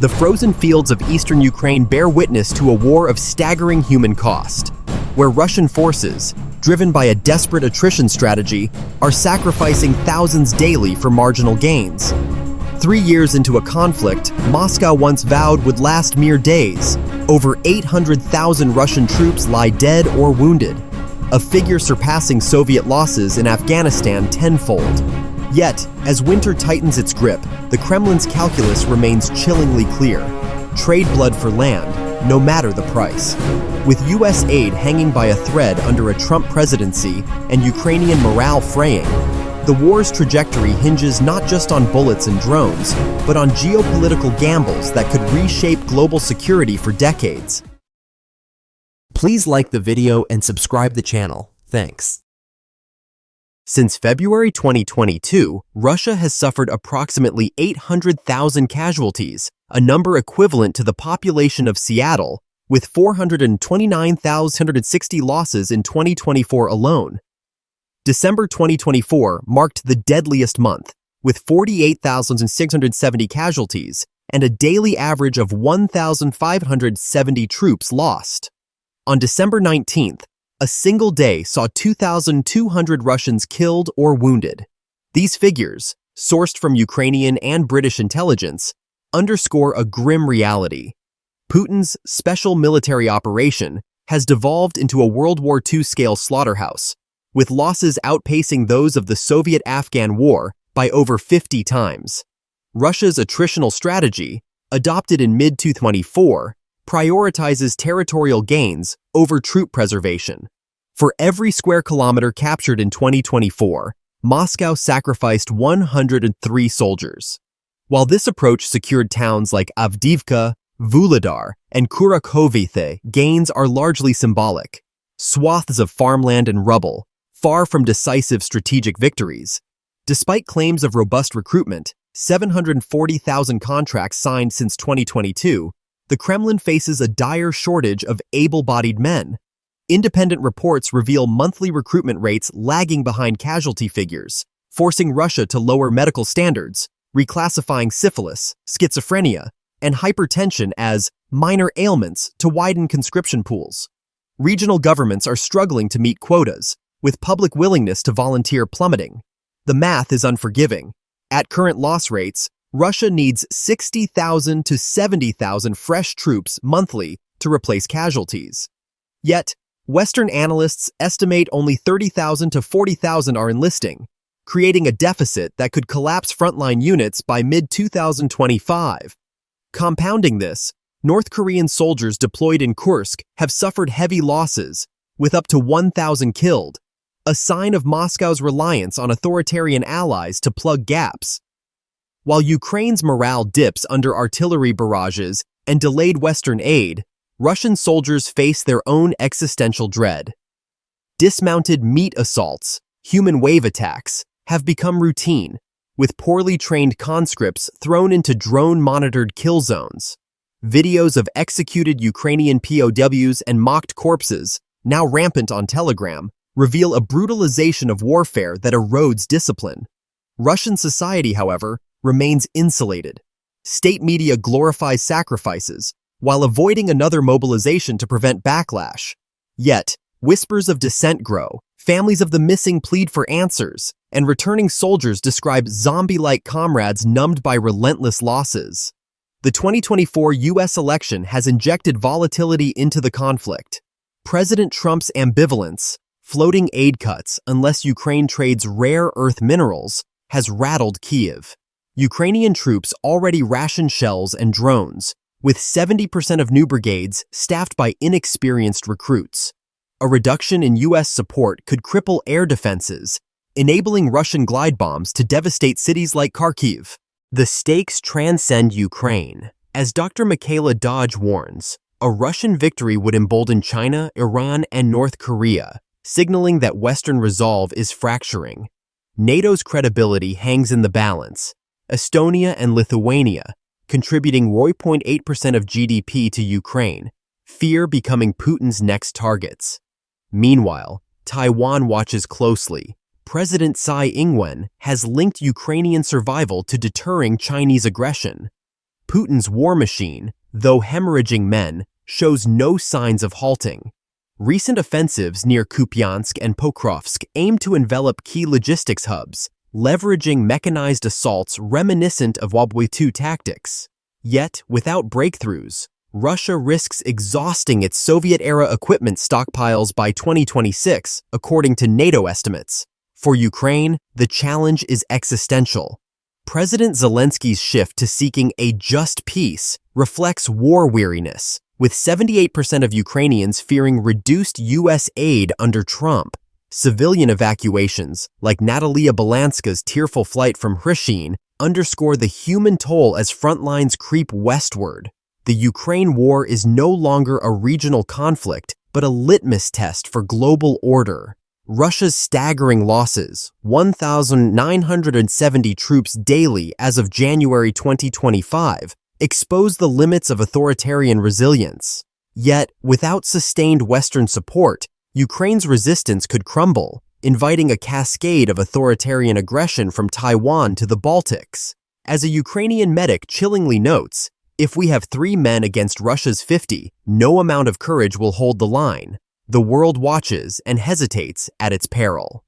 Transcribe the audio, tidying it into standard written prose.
the frozen fields of eastern Ukraine bear witness to a war of staggering human cost, where Russian forces, driven by a desperate attrition strategy, are sacrificing thousands daily for marginal gains. 3 years into a conflict Moscow once vowed would last mere days, over 800,000 Russian troops lie dead or wounded, a figure surpassing Soviet losses in Afghanistan tenfold. Yet, as winter tightens its grip, the Kremlin's calculus remains chillingly clear. Trade blood for land, no matter the price. With U.S. aid hanging by a thread under a Trump presidency and Ukrainian morale fraying, the war's trajectory hinges not just on bullets and drones, but on geopolitical gambles that could reshape global security for decades. Please like the video and subscribe the channel. Thanks. Since February 2022, Russia has suffered approximately 800,000 casualties, a number equivalent to the population of Seattle, with 429,160 losses in 2024 alone. December 2024 marked the deadliest month, with 48,670 casualties and a daily average of 1,570 troops lost. On December 19th, a single day saw 2,200 Russians killed or wounded. These figures, sourced from Ukrainian and British intelligence, underscore a grim reality. Putin's special military operation has devolved into a World War II-scale slaughterhouse, with losses outpacing those of the Soviet-Afghan War by over 50 times. Russia's attritional strategy, adopted in mid-2024, prioritizes territorial gains over troop preservation. For every square kilometer captured in 2024, Moscow sacrificed 103 soldiers. While this approach secured towns like Avdiivka, Vuhledar, and Kurakovithe, gains are largely symbolic. Swaths of farmland and rubble, far from decisive strategic victories. Despite claims of robust recruitment, 740,000 contracts signed since 2022, the Kremlin faces a dire shortage of able-bodied men. Independent reports reveal monthly recruitment rates lagging behind casualty figures, forcing Russia to lower medical standards, reclassifying syphilis, schizophrenia, and hypertension as minor ailments to widen conscription pools. Regional governments are struggling to meet quotas, with public willingness to volunteer plummeting. The math is unforgiving. At current loss rates, Russia needs 60,000 to 70,000 fresh troops monthly to replace casualties. Yet, Western analysts estimate only 30,000 to 40,000 are enlisting, creating a deficit that could collapse frontline units by mid-2025. Compounding this, North Korean soldiers deployed in Kursk have suffered heavy losses, with up to 1,000 killed, a sign of Moscow's reliance on authoritarian allies to plug gaps. While Ukraine's morale dips under artillery barrages and delayed Western aid, Russian soldiers face their own existential dread. Dismounted meat assaults, human wave attacks, have become routine, with poorly trained conscripts thrown into drone-monitored kill zones. Videos of executed Ukrainian POWs and mocked corpses, now rampant on Telegram, reveal a brutalization of warfare that erodes discipline. Russian society, however, remains insulated. State media glorifies sacrifices, while avoiding another mobilization to prevent backlash. Yet, whispers of dissent grow, families of the missing plead for answers, and returning soldiers describe zombie-like comrades numbed by relentless losses. The 2024 U.S. election has injected volatility into the conflict. President Trump's ambivalence, floating aid cuts unless Ukraine trades rare earth minerals, has rattled Kyiv. Ukrainian troops already ration shells and drones, with 70% of new brigades staffed by inexperienced recruits. A reduction in U.S. support could cripple air defenses, enabling Russian glide bombs to devastate cities like Kharkiv. The stakes transcend Ukraine. As Dr. Michaela Dodge warns, a Russian victory would embolden China, Iran, and North Korea, signaling that Western resolve is fracturing. NATO's credibility hangs in the balance. Estonia and Lithuania, contributing 0.8% of GDP to Ukraine, fear becoming Putin's next targets. Meanwhile, Taiwan watches closely. President Tsai Ing-wen has linked Ukrainian survival to deterring Chinese aggression. Putin's war machine, though hemorrhaging men, shows no signs of halting. Recent offensives near Kupiansk and Pokrovsk aim to envelop key logistics hubs, leveraging mechanized assaults reminiscent of World War II tactics. Yet, without breakthroughs, Russia risks exhausting its Soviet-era equipment stockpiles by 2026, according to NATO estimates. For Ukraine, the challenge is existential. President Zelensky's shift to seeking a just peace reflects war weariness, with 78% of Ukrainians fearing reduced U.S. aid under Trump. Civilian evacuations, like Natalia Balanska's tearful flight from Hryshyn, underscore the human toll as front lines creep westward. The Ukraine war is no longer a regional conflict, but a litmus test for global order. Russia's staggering losses, 1,970 troops daily as of January 2025, expose the limits of authoritarian resilience. Yet, without sustained Western support, Ukraine's resistance could crumble, inviting a cascade of authoritarian aggression from Taiwan to the Baltics. As a Ukrainian medic chillingly notes, if we have 3 men against Russia's 50, no amount of courage will hold the line. The world watches and hesitates at its peril.